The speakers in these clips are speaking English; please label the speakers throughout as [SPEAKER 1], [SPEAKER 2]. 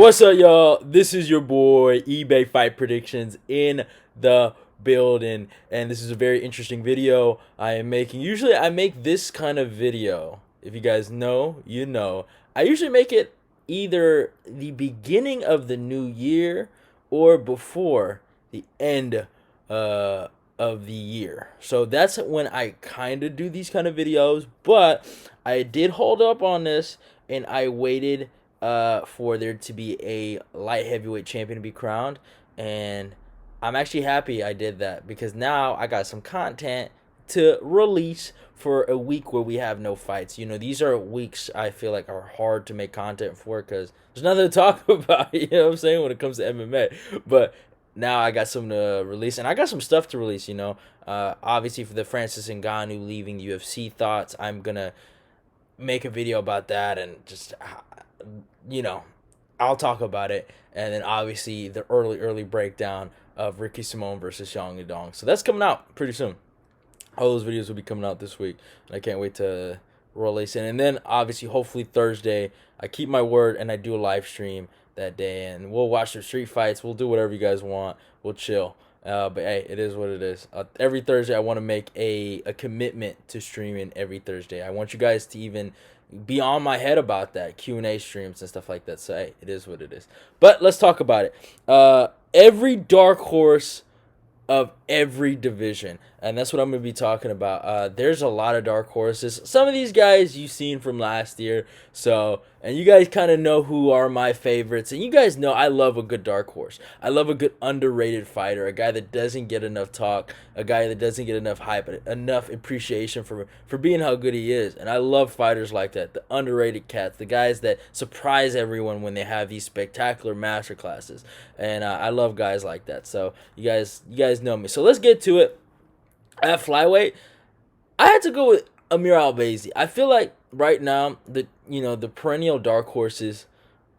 [SPEAKER 1] What's up, y'all? This is your boy eBay Fight Predictions in the building, and this is a very interesting video I am making. Usually, I make this kind of video. If you guys know, you know. I usually make it either the beginning of the new year or before the end of the year. So that's when I kind of do these kind of videos, but I did hold up on this and I waited for there to be a light heavyweight champion to be crowned, and I'm actually happy I did that because now I got some content to release for a week where we have no fights. You know, these are weeks I feel like are hard to make content for because there's nothing to talk about. You know what I'm saying, when it comes to MMA. But now I got something to release, and I got some stuff to release. Obviously for the Francis Ngannou leaving UFC thoughts, I'm gonna make a video about that and just I'll talk about it, and then obviously the early breakdown of Ricky Simon versus Xiang Yudong. So that's coming out pretty soon. All those videos will be coming out this week, and I can't wait to release it. And then obviously, hopefully Thursday, I keep my word and I do a live stream that day, and we'll watch the street fights. We'll do whatever you guys want. We'll chill. But hey, it is what it is. Every Thursday, I want to make a commitment to streaming every Thursday. I want you guys to even be on my head about that, Q&A streams and stuff like that. So hey, it is what it is. But let's talk about it. Every dark horse of every division, and that's what I'm going to be talking about. There's a lot of dark horses. Some of these guys you've seen from last year, and you guys kind of know who are my favorites, and you guys know I love a good dark horse. I love a good underrated fighter, a guy that doesn't get enough talk, a guy that doesn't get enough hype, enough appreciation for being how good he is. And I love fighters like that, the underrated cats, the guys that surprise everyone when they have these spectacular master classes. And I love guys like that. So you guys know me. So let's get to it. At flyweight, I had to go with Amir Albazi. I feel like right now the perennial dark horses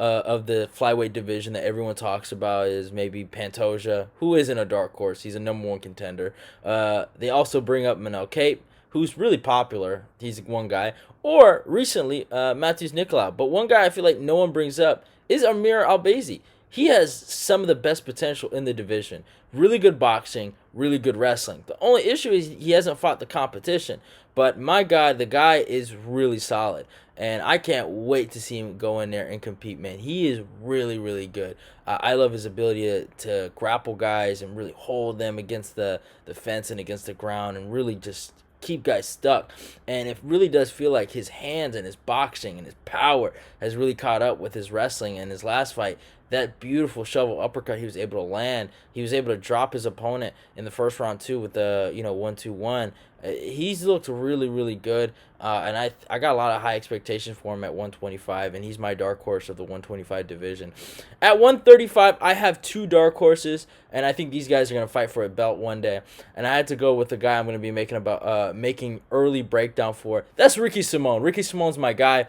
[SPEAKER 1] of the flyweight division that everyone talks about is maybe Pantoja, who isn't a dark horse. He's a #1 contender. They also bring up Manel Cape, who's really popular. He's one guy. Or recently, Matthews Nicolau. But one guy I feel like no one brings up is Amir Albazi. He has some of the best potential in the division. Really good boxing, really good wrestling. The only issue is he hasn't fought the competition. But my God, the guy is really solid. And I can't wait to see him go in there and compete, man. He is really, really good. I love his ability to grapple guys and really hold them against the fence and against the ground and really just keep guys stuck. And it really does feel like his hands and his boxing and his power has really caught up with his wrestling. And his last fight, that beautiful shovel uppercut he was able to land, he was able to drop his opponent in the first round too with the 1-2-1. He's looked really, really good, and I got a lot of high expectations for him at 125, and he's my dark horse of the 125 division. At 135, I have two dark horses, and I think these guys are going to fight for a belt one day. And I had to go with the guy I'm going to be making early breakdown for. That's Ricky Simon. Ricky Simon's my guy.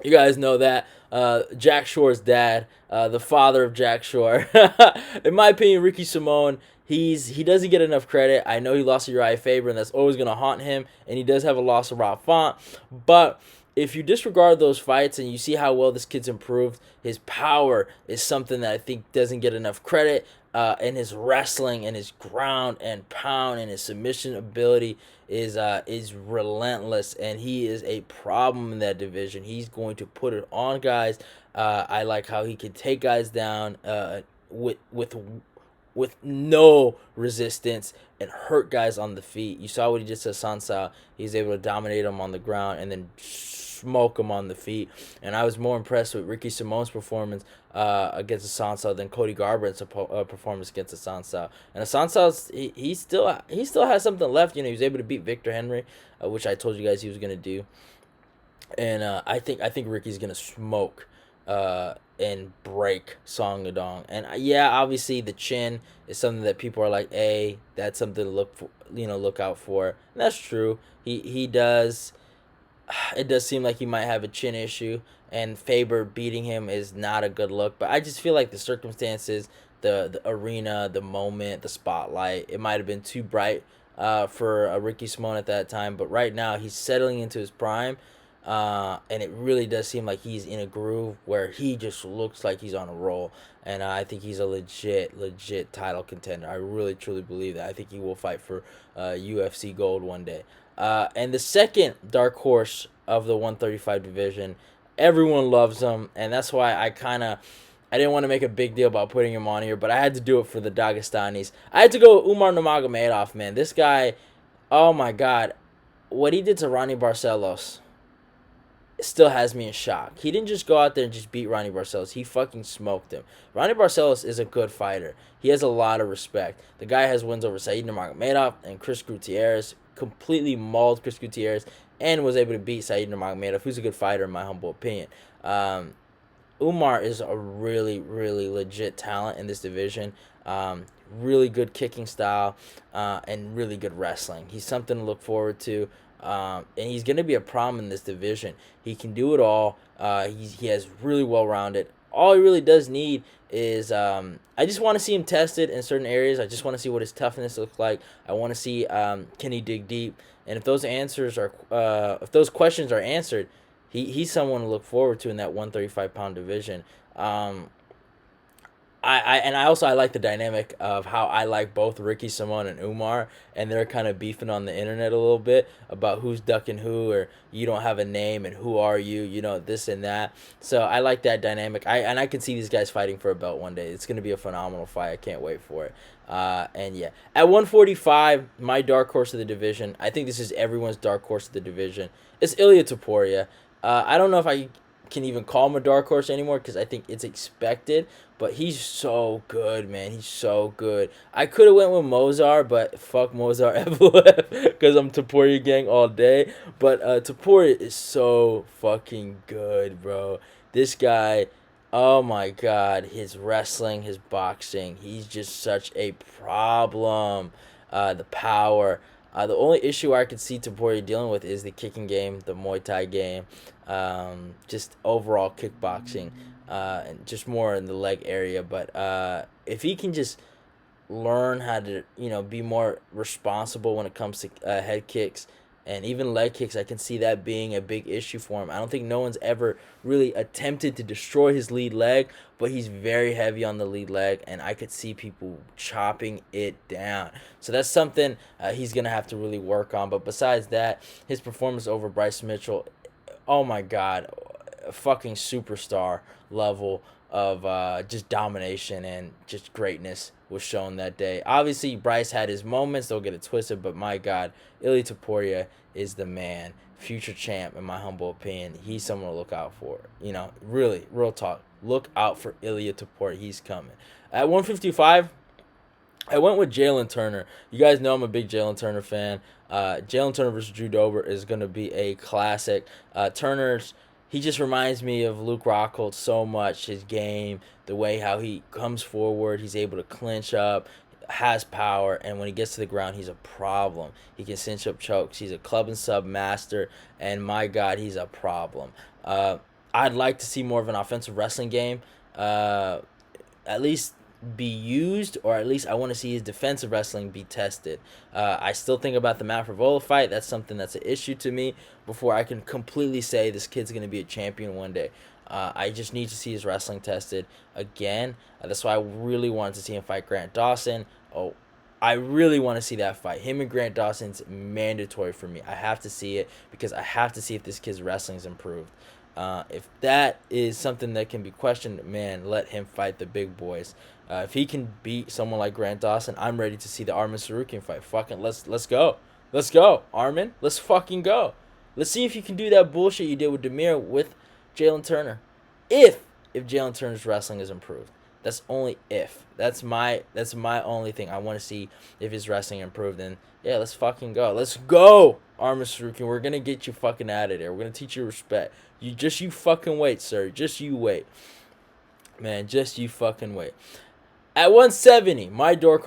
[SPEAKER 1] You guys know that. Jack Shore's dad, the father of Jack Shore. In my opinion, Ricky Simon, he doesn't get enough credit. I know he lost to Uriah Faber, and that's always going to haunt him. And he does have a loss of Rob Font. But if you disregard those fights and you see how well this kid's improved, his power is something that I think doesn't get enough credit. And his wrestling and his ground and pound and his submission ability is relentless, and he is a problem in that division. He's going to put it on guys. I like how he can take guys down with no resistance and hurt guys on the feet. You saw what he did to Sansao. He's able to dominate him on the ground and then smoke him on the feet. And I was more impressed with Ricky Simon's performance against Sansao than Cody Garbrandt's performance against Sansao. And Sansao, he still has something left. He was able to beat Victor Henry, which I told you guys he was going to do. And I think Ricky's going to smoke and break Song Yudong. And yeah, obviously the chin is something that people are like, hey, that's something to look out for. And that's true. He does. It does seem like he might have a chin issue, and Faber beating him is not a good look. But I just feel like the circumstances, the arena, the moment, the spotlight, it might have been too bright for Ricky Simon at that time. But right now, he's settling into his prime. And it really does seem like he's in a groove where he just looks like he's on a roll. And I think he's a legit title contender. I really, truly believe that. I think he will fight for UFC gold one day. And the second dark horse of the 135 division, everyone loves him, and that's why I didn't want to make a big deal about putting him on here, but I had to do it for the Dagestanis. I had to go Umar Nurmagomedov, man. This guy, oh my god, what he did to Ronnie Barcelos still has me in shock. He didn't just go out there and just beat Ronnie Barcelos. He fucking smoked him. Ronnie Barcelos is a good fighter. He has a lot of respect. The guy has wins over Said Nurmagomedov and Chris Gutierrez. Completely mauled Chris Gutierrez and was able to beat Said Nurmagomedov, who's a good fighter in my humble opinion. Umar is a really, really legit talent in this division. Really good kicking style and really good wrestling. He's something to look forward to. And he's going to be a problem in this division. He can do it all. He has really well-rounded. All he really does need is I just want to see him tested in certain areas. I just want to see what his toughness looks like. I want to see can he dig deep. And if those if those questions are answered, he's someone to look forward to in that 135-pound division. I like the dynamic of how I like both Ricky Simon and Umar, and they're kind of beefing on the internet a little bit about who's ducking who, or you don't have a name and who are you, this and that. So I like that dynamic. I can see these guys fighting for a belt one day. It's gonna be a phenomenal fight. I can't wait for it. And yeah, at 145, my dark horse of the division. I think this is everyone's dark horse of the division. It's Ilia Topuria. I don't know if I can even call him a dark horse anymore because I think it's expected, but he's so good, man. He's so good. I could have went with Mozart, but fuck Mozart Evloev because I'm Topuria gang all day. But Topuria is so fucking good, bro. This guy, oh my god, his wrestling, his boxing, he's just such a problem. The power. The only issue I could see Topuria dealing with is the kicking game, the Muay Thai game, just overall kickboxing, and just more in the leg area. But if he can just learn how to, be more responsible when it comes to head kicks and even leg kicks, I can see that being a big issue for him. I don't think no one's ever really attempted to destroy his lead leg, but he's very heavy on the lead leg, and I could see people chopping it down. So that's something he's going to have to really work on. But besides that, his performance over Bryce Mitchell, oh my God, a fucking superstar level of just domination and just greatness was shown that day. Obviously, Bryce had his moments. Don't get it twisted, but my God, Ilia Topuria is the man. Future champ, in my humble opinion. He's someone to look out for. Really, real talk. Look out for Ilia Topuria. He's coming. At 155, I went with Jalen Turner. You guys know I'm a big Jalen Turner fan. Jalen Turner versus Drew Dober is going to be a classic. He just reminds me of Luke Rockhold so much. His game, the way how he comes forward, he's able to clinch up, has power, and when he gets to the ground, he's a problem. He can cinch up chokes. He's a club and sub master, and my God, he's a problem. I'd like to see more of an offensive wrestling game, at least be used, or at least I want to see his defensive wrestling be tested. I still think about the Matt Frevola fight. That's something that's an issue to me before I can completely say this kid's going to be a champion one day. I just need to see his wrestling tested again. That's why I really wanted to see him fight Grant Dawson. Oh, I really want to see that fight. Him and Grant Dawson's mandatory for me. I have to see it because I have to see if this kid's wrestling's improved. If that is something that can be questioned, man, let him fight the big boys. If he can beat someone like Grant Dawson, I'm ready to see the Armin Sarukian fight. Fucking let's go. Let's go, Armin. Let's fucking go. Let's see if you can do that bullshit you did with Demir with Jalen Turner. If Jalen Turner's wrestling is improved. That's only if. That's my only thing. I want to see if his wrestling improved. And yeah, let's fucking go. Let's go, Armin Sarukian. We're gonna get you fucking out of there. We're gonna teach you respect. You fucking wait, sir. Just you wait. Man, just you fucking wait. At 170, my dark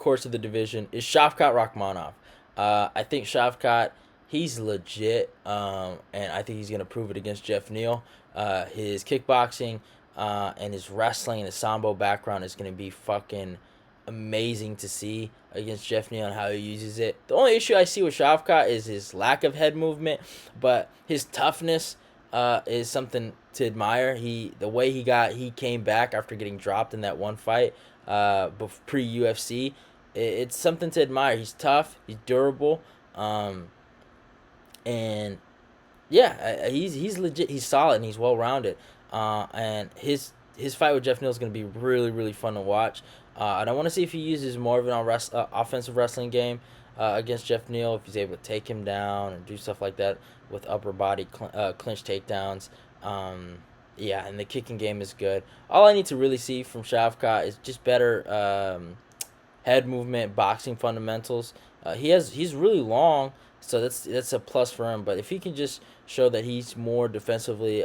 [SPEAKER 1] horse of the division is Shavkat Rakhmonov. I think Shavkat, he's legit, and I think he's going to prove it against Jeff Neal. His kickboxing and his wrestling and his sambo background is going to be fucking amazing to see against Jeff Neal and how he uses it. The only issue I see with Shavkat is his lack of head movement, but his toughness is something to admire. The way he came back after getting dropped in that one fight pre UFC, it's something to admire. He's tough, he's durable, and yeah, he's legit. He's solid and he's well rounded. And his fight with Jeff Neal is going to be really really fun to watch. And I want to see if he uses more of an offensive wrestling game against Jeff Neal. If he's able to take him down and do stuff like that with upper body clinch takedowns. Yeah, and the kicking game is good. All I need to really see from Shavkat is just better head movement, boxing fundamentals. He's really long, so that's a plus for him. But if he can just show that he's more defensively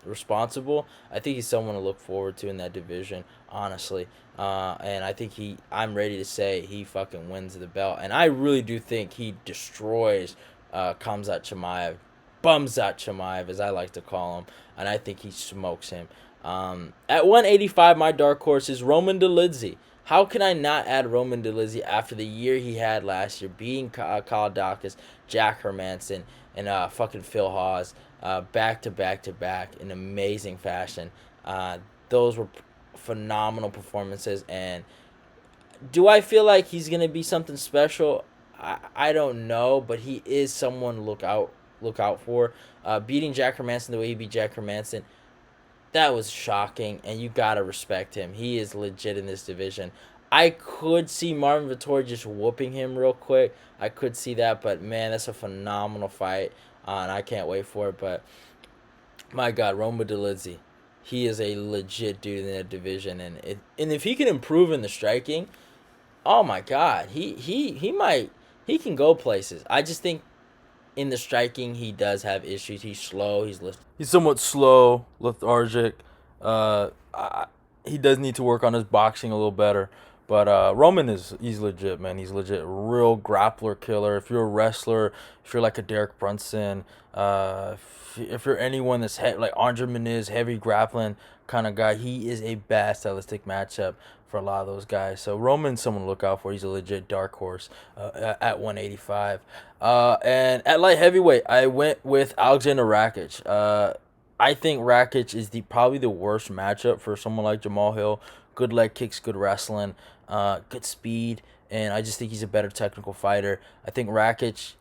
[SPEAKER 1] responsible, I think he's someone to look forward to in that division, honestly. And I think I'm ready to say he fucking wins the belt, and I really do think he destroys Khamzat Chimaev, Bumzat Chimaev, as I like to call him, and I think he smokes him. At 185, my dark horse is Roman Dolidze. How can I not add Roman Dolidze after the year he had last year, beating Kyle Dawkins, Jack Hermanson, and fucking Phil Hawes back to back to back in amazing fashion? Those were phenomenal performances, and do I feel like he's gonna be something special? I don't know, but he is someone to look out for. Beating Jack Hermanson the way he beat Jack Hermanson, that was shocking, and you gotta respect him. He is legit in this division. I could see Marvin Vettori just whooping him real quick. I could see that, but man, that's a phenomenal fight, and I can't wait for it. But my God, Roma Dolidze, he is a legit dude in that division, and if he can improve in the striking, oh my God, he can go places. I just think in the striking, he does have issues. He's slow. He's somewhat slow, lethargic. He does need to work on his boxing a little better. But Roman he's legit, man. He's legit, real grappler killer. If you're a wrestler, if you're like a Derek Brunson, if you're anyone that's like Andre Muniz, heavy grappling kind of guy, he is a bad stylistic matchup for a lot of those guys. So Roman's someone to look out for. He's a legit dark horse at 185. And at light heavyweight, I went with Alexander Rakic. I think Rakic is probably the worst matchup for someone like Jamal Hill. Good leg kicks, good wrestling, good speed, and I just think he's a better technical fighter. I think Rakic,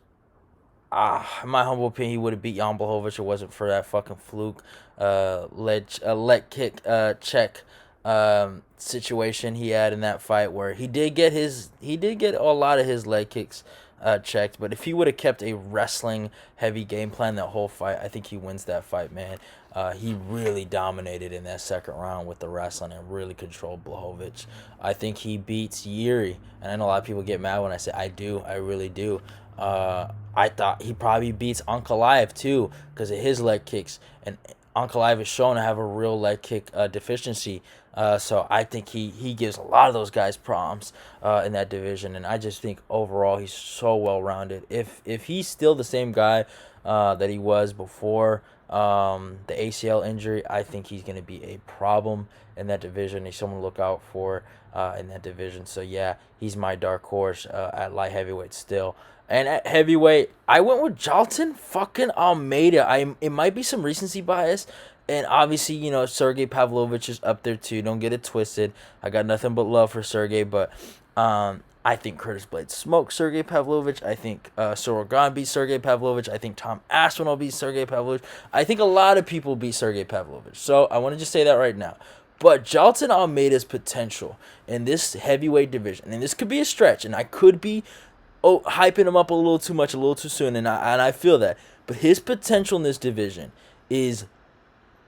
[SPEAKER 1] in my humble opinion, he would have beat Jan Blachowicz if it wasn't for that fucking fluke leg kick check situation he had in that fight, where he did get a lot of his leg kicks checked. But if he would have kept a wrestling heavy game plan that whole fight, I think he wins that fight, man. He really dominated in that second round with the wrestling and really controlled Blachowicz. I think he beats Yuri, and I know a lot of people get mad when I say I do. I really do. I thought he probably beats Ankalaev too because of his leg kicks, and Ankalaev is shown to have a real leg kick deficiency. So I think he gives a lot of those guys problems in that division, and I just think overall he's so well rounded. If he's still the same guy that he was before the ACL injury, I think he's going to be a problem in that division. He's someone to look out for in that division. So yeah, he's my dark horse at light heavyweight still. And at heavyweight, I went with Jalton fucking Almeida. It might be some recency bias. And obviously, Sergey Pavlovich is up there too. Don't get it twisted. I got nothing but love for Sergey. But I think Curtis Blades smoked Sergey Pavlovich. I think Cyril Gahn beat Sergey Pavlovich. I think Tom Aspinall beat Sergey Pavlovich. I think a lot of people beat Sergey Pavlovich. So I want to just say that right now. But Jalton Almeida's potential in this heavyweight division, and this could be a stretch, and I could be hyping him up a little too much, a little too soon, and I feel that. But his potential in this division is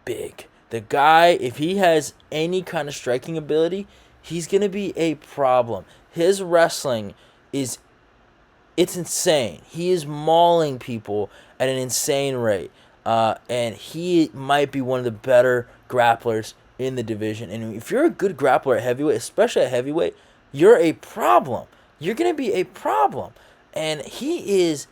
[SPEAKER 1] big. The guy, if he has any kind of striking ability, he's going to be a problem. His wrestling it's insane. He is mauling people at an insane rate. And he might be one of the better grapplers in the division. And if you're a good grappler at heavyweight, especially at heavyweight, you're a problem. You're going to be a problem. And he is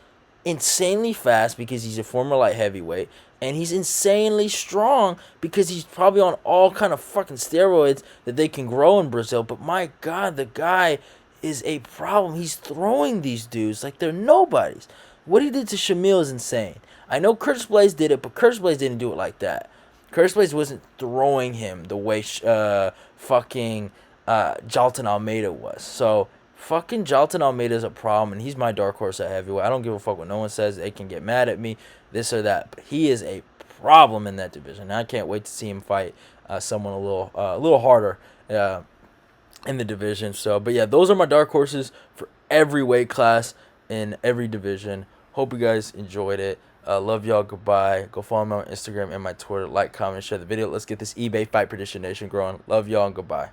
[SPEAKER 1] insanely fast because he's a former light heavyweight, and he's insanely strong because he's probably on all kind of fucking steroids that they can grow in Brazil. But my God, the guy is a problem. He's throwing these dudes like they're nobodies. What he did to Shamil is insane. I know Curtis Blaze did it, but Curtis Blaze didn't do it like that. Curtis Blaze wasn't throwing him the way fucking Jalton Almeida was. So fucking Jalton Almeida is a problem, and he's my dark horse at heavyweight. I don't give a fuck what no one says. They can get mad at me, this or that. But he is a problem in that division. And I can't wait to see him fight someone a little harder in the division. So, but yeah, those are my dark horses for every weight class in every division. Hope you guys enjoyed it. Love y'all. Goodbye. Go follow me on Instagram and my Twitter. Like, comment, share the video. Let's get this eBay Fight Prediction Nation growing. Love y'all and goodbye.